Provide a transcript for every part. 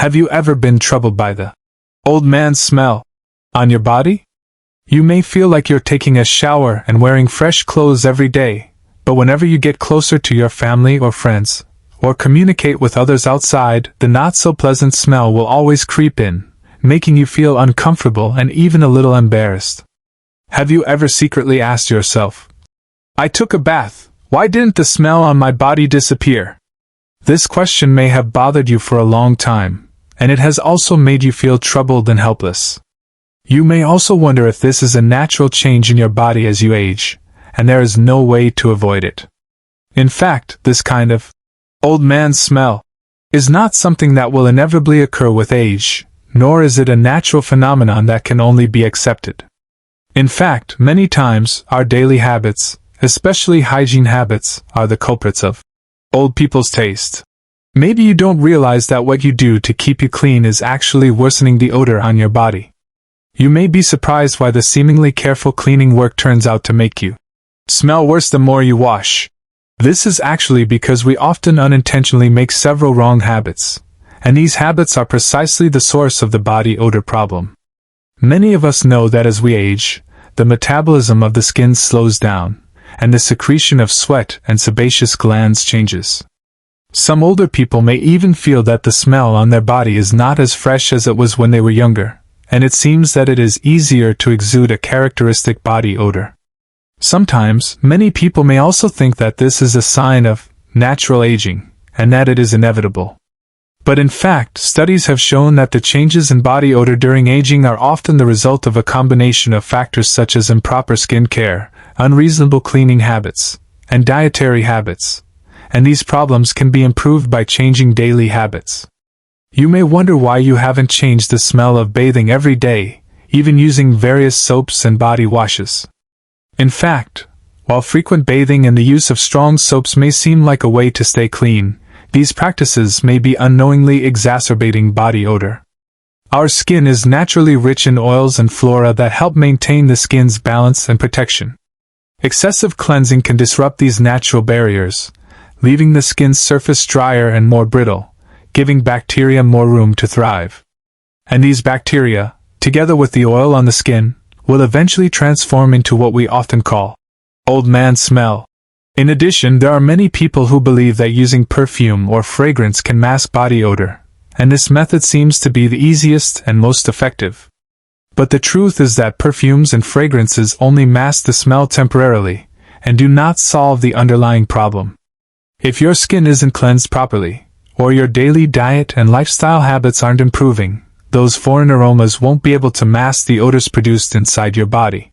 Have you ever been troubled by the old man smell on your body? You may feel like you're taking a shower and wearing fresh clothes every day, but whenever you get closer to your family or friends, or communicate with others outside, the not-so-pleasant smell will always creep in, making you feel uncomfortable and even a little embarrassed. Have you ever secretly asked yourself, I took a bath, why didn't the smell on my body disappear? This question may have bothered you for a long time, and it has also made you feel troubled and helpless. You may also wonder if this is a natural change in your body as you age, and there is no way to avoid it. In fact, this kind of old man smell is not something that will inevitably occur with age, nor is it a natural phenomenon that can only be accepted. In fact, many times, our daily habits, especially hygiene habits, are the culprits of old people's taste. Maybe you don't realize that what you do to keep you clean is actually worsening the odor on your body. You may be surprised why the seemingly careful cleaning work turns out to make you smell worse the more you wash. This is actually because we often unintentionally make several wrong habits, and these habits are precisely the source of the body odor problem. Many of us know that as we age, the metabolism of the skin slows down, and the secretion of sweat and sebaceous glands changes. Some older people may even feel that the smell on their body is not as fresh as it was when they were younger, and it seems that it is easier to exude a characteristic body odor. Sometimes, many people may also think that this is a sign of natural aging, and that it is inevitable. But in fact, studies have shown that the changes in body odor during aging are often the result of a combination of factors such as improper skin care, unreasonable cleaning habits, and dietary habits, and these problems can be improved by changing daily habits. You may wonder why you haven't changed the smell of bathing every day, even using various soaps and body washes. In fact, while frequent bathing and the use of strong soaps may seem like a way to stay clean, these practices may be unknowingly exacerbating body odor. Our skin is naturally rich in oils and flora that help maintain the skin's balance and protection. Excessive cleansing can disrupt these natural barriers, leaving the skin's surface drier and more brittle, giving bacteria more room to thrive. And these bacteria, together with the oil on the skin, will eventually transform into what we often call old man smell. In addition, there are many people who believe that using perfume or fragrance can mask body odor, and this method seems to be the easiest and most effective. But the truth is that perfumes and fragrances only mask the smell temporarily, and do not solve the underlying problem. If your skin isn't cleansed properly, or your daily diet and lifestyle habits aren't improving, those foreign aromas won't be able to mask the odors produced inside your body.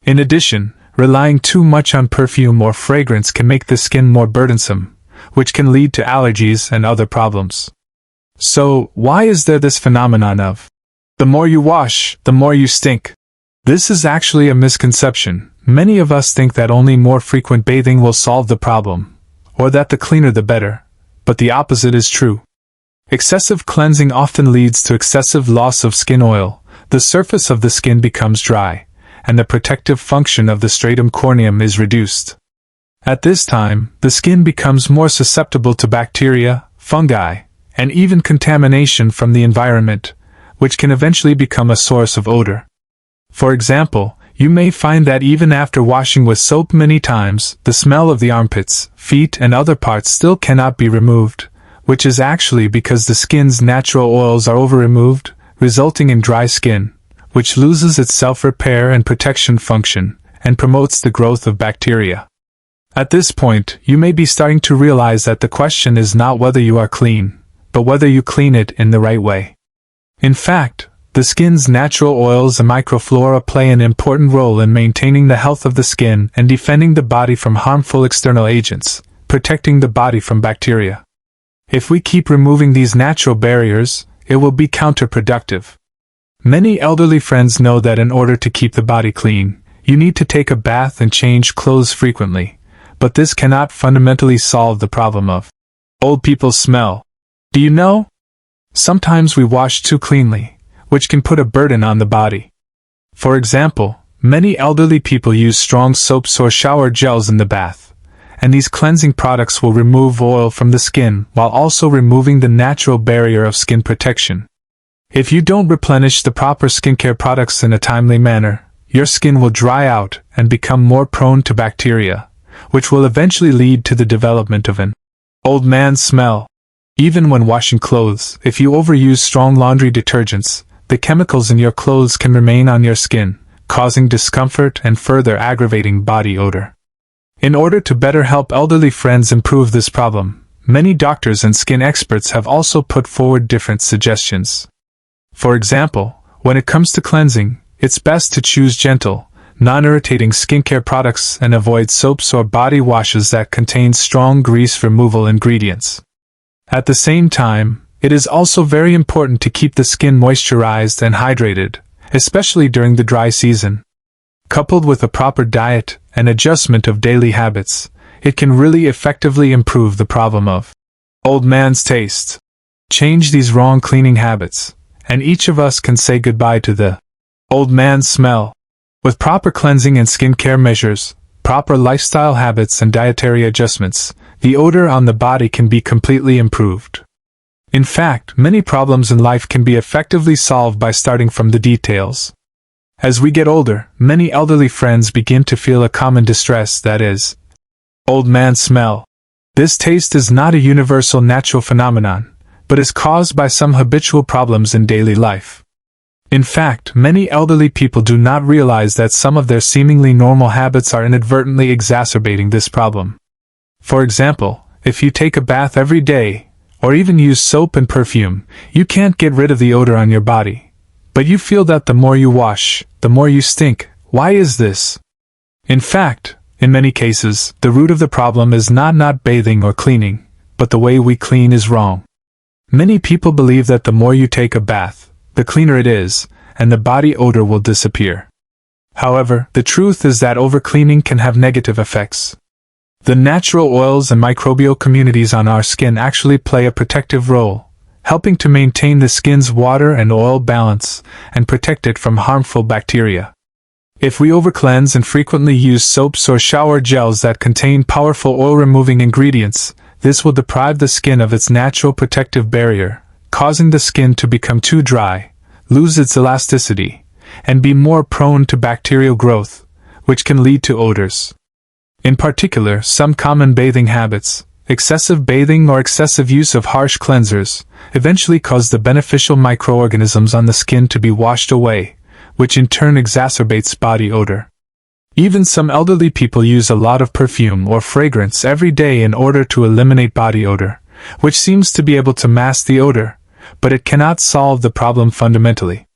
In addition, relying too much on perfume or fragrance can make the skin more burdensome, which can lead to allergies and other problems. So, why is there this phenomenon of the more you wash, the more you stink? This is actually a misconception. Many of us think that only more frequent bathing will solve the problem, or that the cleaner the better, but the opposite is true. Excessive cleansing often leads to excessive loss of skin oil, the surface of the skin becomes dry, and the protective function of the stratum corneum is reduced. At this time, the skin becomes more susceptible to bacteria, fungi, and even contamination from the environment, which can eventually become a source of odor. For example, you may find that even after washing with soap many times, the smell of the armpits, feet, and other parts still cannot be removed, which is actually because the skin's natural oils are over-removed, resulting in dry skin, which loses its self-repair and protection function, and promotes the growth of bacteria. At this point, you may be starting to realize that the question is not whether you are clean, but whether you clean it in the right way. In fact, the skin's natural oils and microflora play an important role in maintaining the health of the skin and defending the body from harmful external agents, protecting the body from bacteria. If we keep removing these natural barriers, it will be counterproductive. Many elderly friends know that in order to keep the body clean, you need to take a bath and change clothes frequently, but this cannot fundamentally solve the problem of old people's smell. Do you know? Sometimes we wash too cleanly, which can put a burden on the body. For example, many elderly people use strong soaps or shower gels in the bath, and these cleansing products will remove oil from the skin while also removing the natural barrier of skin protection. If you don't replenish the proper skincare products in a timely manner, your skin will dry out and become more prone to bacteria, which will eventually lead to the development of an old man smell. Even when washing clothes, if you overuse strong laundry detergents, the chemicals in your clothes can remain on your skin, causing discomfort and further aggravating body odor. In order to better help elderly friends improve this problem, many doctors and skin experts have also put forward different suggestions. For example, when it comes to cleansing, it's best to choose gentle, non-irritating skincare products and avoid soaps or body washes that contain strong grease removal ingredients. At the same time, it is also very important to keep the skin moisturized and hydrated, especially during the dry season. Coupled with a proper diet and adjustment of daily habits, it can really effectively improve the problem of old man's taste. Change these wrong cleaning habits, and each of us can say goodbye to the old man's smell. With proper cleansing and skincare measures, proper lifestyle habits and dietary adjustments, the odor on the body can be completely improved. In fact, many problems in life can be effectively solved by starting from the details. As we get older, many elderly friends begin to feel a common distress, that is, old man smell. This taste is not a universal natural phenomenon, but is caused by some habitual problems in daily life. In fact, many elderly people do not realize that some of their seemingly normal habits are inadvertently exacerbating this problem. For example, if you take a bath every day, or even use soap and perfume, you can't get rid of the odor on your body. But you feel that the more you wash, the more you stink. Why is this? In fact, in many cases, the root of the problem is not bathing or cleaning, but the way we clean is wrong. Many people believe that the more you take a bath, the cleaner it is, and the body odor will disappear. However, the truth is that overcleaning can have negative effects. The natural oils and microbial communities on our skin actually play a protective role, helping to maintain the skin's water and oil balance and protect it from harmful bacteria. If we overcleanse and frequently use soaps or shower gels that contain powerful oil-removing ingredients, this will deprive the skin of its natural protective barrier, causing the skin to become too dry, lose its elasticity, and be more prone to bacterial growth, which can lead to odors. In particular, some common bathing habits, excessive bathing or excessive use of harsh cleansers, eventually cause the beneficial microorganisms on the skin to be washed away, which in turn exacerbates body odor. Even some elderly people use a lot of perfume or fragrance every day in order to eliminate body odor, which seems to be able to mask the odor, but it cannot solve the problem fundamentally.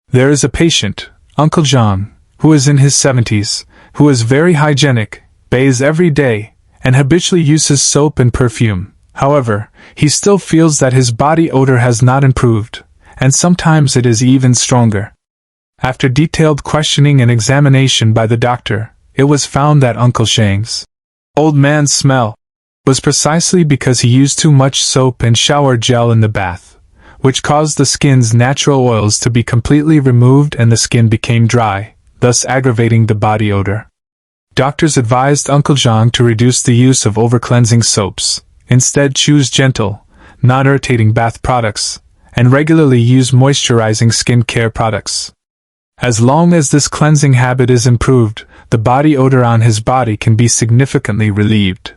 There is a patient, Uncle John, who is in his 70s, who is very hygienic, bathes every day, and habitually uses soap and perfume. However, he still feels that his body odor has not improved, and sometimes it is even stronger. After detailed questioning and examination by the doctor, it was found that Uncle Shang's old man smell was precisely because he used too much soap and shower gel in the bath, which caused the skin's natural oils to be completely removed and the skin became dry, thus aggravating the body odor. Doctors advised Uncle John to reduce the use of over-cleansing soaps, instead choose gentle, non-irritating bath products, and regularly use moisturizing skin care products. As long as this cleansing habit is improved, the body odor on his body can be significantly relieved.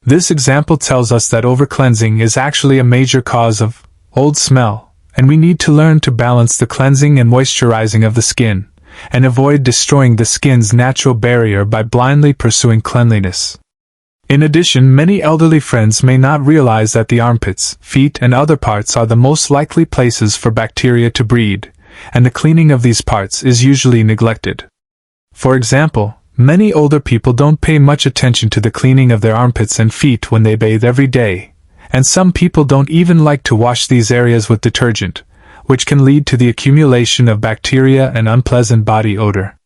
This example tells us that over-cleansing is actually a major cause of old smell, and we need to learn to balance the cleansing and moisturizing of the skin, and avoid destroying the skin's natural barrier by blindly pursuing cleanliness. In addition, many elderly friends may not realize that the armpits, feet, and other parts are the most likely places for bacteria to breed, and the cleaning of these parts is usually neglected. For example, many older people don't pay much attention to the cleaning of their armpits and feet when they bathe every day, and some people don't even like to wash these areas with detergent, which can lead to the accumulation of bacteria and unpleasant body odor.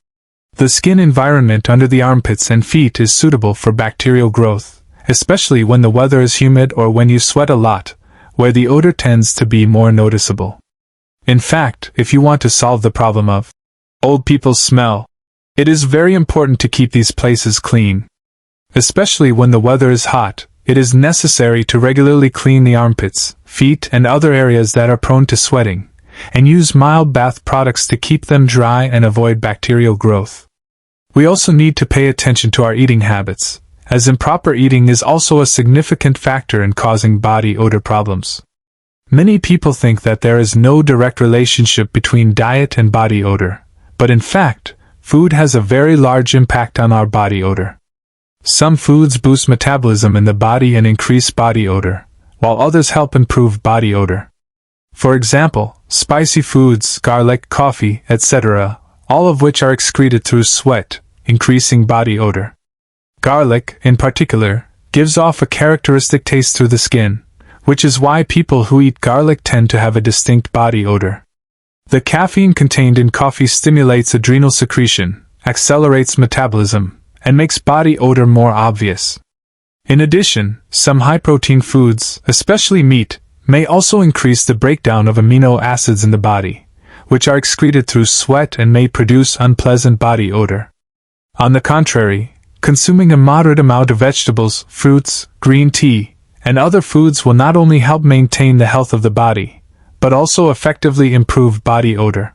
The skin environment under the armpits and feet is suitable for bacterial growth, especially when the weather is humid or when you sweat a lot, where the odor tends to be more noticeable. In fact, if you want to solve the problem of old people's smell, it is very important to keep these places clean. Especially when the weather is hot, it is necessary to regularly clean the armpits, feet, and other areas that are prone to sweating, and use mild bath products to keep them dry and avoid bacterial growth. We also need to pay attention to our eating habits, as improper eating is also a significant factor in causing body odor problems. Many people think that there is no direct relationship between diet and body odor, but in fact, food has a very large impact on our body odor. Some foods boost metabolism in the body and increase body odor, while others help improve body odor. For example, spicy foods, garlic, coffee, etc., all of which are excreted through sweat, increasing body odor. Garlic, in particular, gives off a characteristic taste through the skin, which is why people who eat garlic tend to have a distinct body odor. The caffeine contained in coffee stimulates adrenal secretion, accelerates metabolism, and makes body odor more obvious. In addition, some high-protein foods, especially meat, may also increase the breakdown of amino acids in the body, which are excreted through sweat and may produce unpleasant body odor. On the contrary, consuming a moderate amount of vegetables, fruits, green tea, and other foods will not only help maintain the health of the body, but also effectively improve body odor.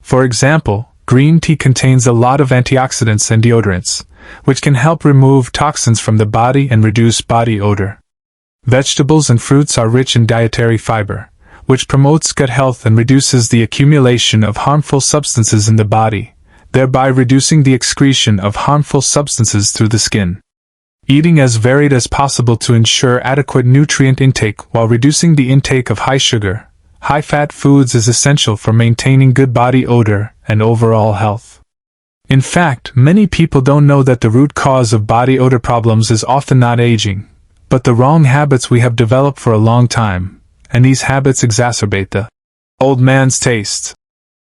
For example, green tea contains a lot of antioxidants and deodorants, which can help remove toxins from the body and reduce body odor. Vegetables and fruits are rich in dietary fiber, which promotes gut health and reduces the accumulation of harmful substances in the body, thereby reducing the excretion of harmful substances through the skin. Eating as varied as possible to ensure adequate nutrient intake while reducing the intake of high-sugar, high-fat foods is essential for maintaining good body odor and overall health. In fact, many people don't know that the root cause of body odor problems is often not aging, but the wrong habits we have developed for a long time, and these habits exacerbate the old man's taste.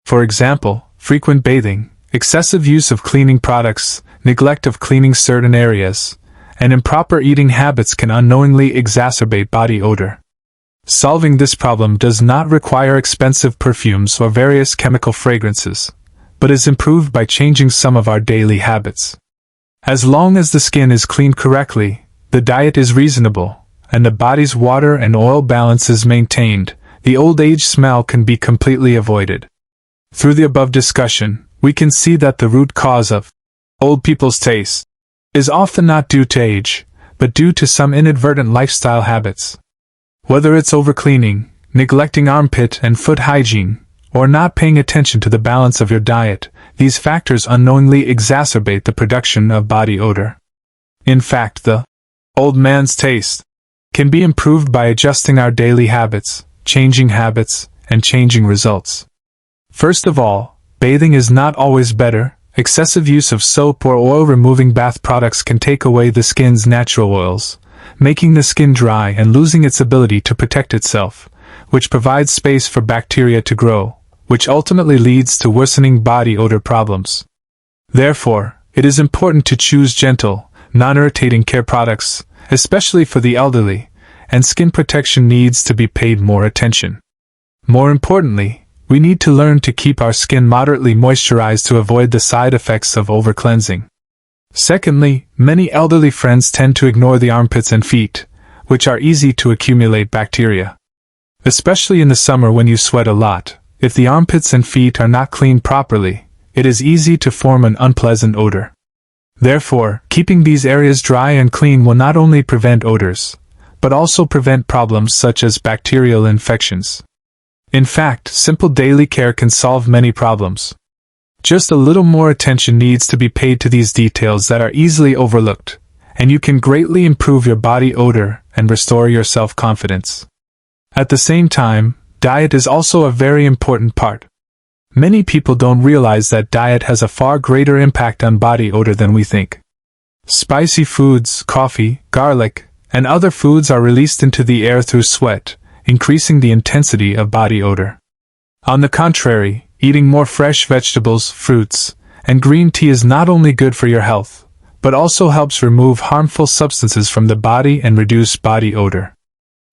For example, frequent bathing, excessive use of cleaning products, neglect of cleaning certain areas, and improper eating habits can unknowingly exacerbate body odor. Solving this problem does not require expensive perfumes or various chemical fragrances, but is improved by changing some of our daily habits. As long as the skin is cleaned correctly, the diet is reasonable, and the body's water and oil balance is maintained, the old age smell can be completely avoided. Through the above discussion, we can see that the root cause of old people's taste is often not due to age, but due to some inadvertent lifestyle habits. Whether it's overcleaning, neglecting armpit and foot hygiene, or not paying attention to the balance of your diet, these factors unknowingly exacerbate the production of body odor. In fact, the old man's taste can be improved by adjusting our daily habits, and changing results. First of all, bathing is not always better. Excessive use of soap or oil-removing bath products can take away the skin's natural oils, making the skin dry and losing its ability to protect itself, which provides space for bacteria to grow, which ultimately leads to worsening body odor problems. Therefore, it is important to choose gentle, non-irritating care products, especially for the elderly, and skin protection needs to be paid more attention. More importantly, we need to learn to keep our skin moderately moisturized to avoid the side effects of over-cleansing. Secondly, many elderly friends tend to ignore the armpits and feet, which are easy to accumulate bacteria. Especially in the summer when you sweat a lot, if the armpits and feet are not cleaned properly, it is easy to form an unpleasant odor. Therefore, keeping these areas dry and clean will not only prevent odors, but also prevent problems such as bacterial infections. In fact, simple daily care can solve many problems. Just a little more attention needs to be paid to these details that are easily overlooked, and you can greatly improve your body odor and restore your self-confidence. At the same time, diet is also a very important part. Many people don't realize that diet has a far greater impact on body odor than we think. Spicy foods, coffee, garlic, and other foods are released into the air through sweat, increasing the intensity of body odor. On the contrary, eating more fresh vegetables, fruits, and green tea is not only good for your health, but also helps remove harmful substances from the body and reduce body odor.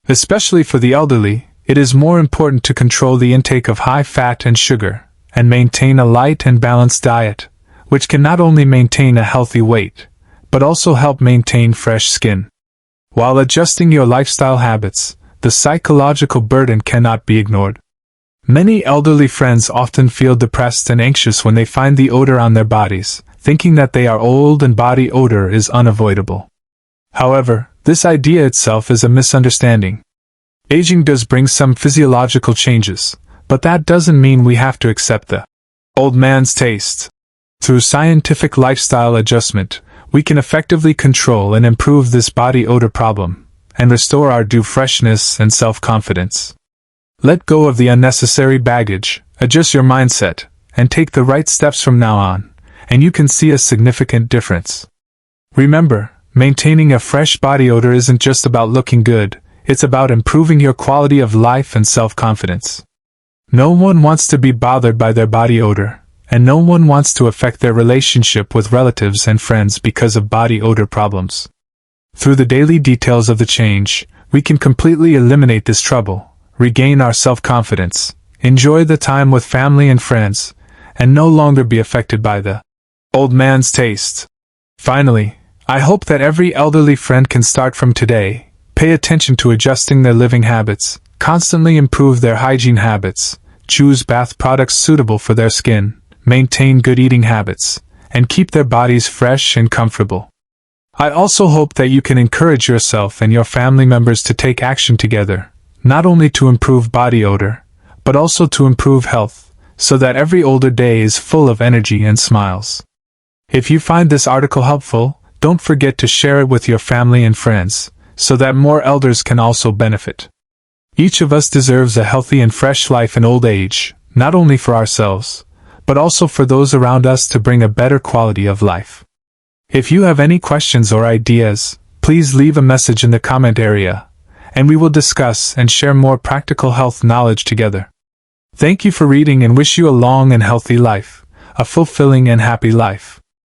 Especially for the elderly, it is more important to control the intake of high fat and sugar, and maintain a light and balanced diet, which can not only maintain a healthy weight, but also help maintain fresh skin. While adjusting your lifestyle habits, the psychological burden cannot be ignored. Many elderly friends often feel depressed and anxious when they find the odor on their bodies, thinking that they are old and body odor is unavoidable. However, this idea itself is a misunderstanding. Aging does bring some physiological changes, but that doesn't mean we have to accept the old man's taste. Through scientific lifestyle adjustment, we can effectively control and improve this body odor problem, and restore our due freshness and self-confidence. Let go of the unnecessary baggage, adjust your mindset, and take the right steps from now on, and you can see a significant difference. Remember, maintaining a fresh body odor isn't just about looking good, it's about improving your quality of life and self-confidence. No one wants to be bothered by their body odor, and no one wants to affect their relationship with relatives and friends because of body odor problems. Through the daily details of the change, we can completely eliminate this trouble, regain our self-confidence, enjoy the time with family and friends, and no longer be affected by the old man's taste. Finally, I hope that every elderly friend can start from today, pay attention to adjusting their living habits, constantly improve their hygiene habits, choose bath products suitable for their skin, maintain good eating habits, and keep their bodies fresh and comfortable. I also hope that you can encourage yourself and your family members to take action together, not only to improve body odor, but also to improve health, so that every older day is full of energy and smiles. If you find this article helpful, don't forget to share it with your family and friends, so that more elders can also benefit. Each of us deserves a healthy and fresh life in old age, not only for ourselves, but also for those around us to bring a better quality of life. If you have any questions or ideas, please leave a message in the comment area, and we will discuss and share more practical health knowledge together. Thank you for reading and wish you a long and healthy life, a fulfilling and happy life.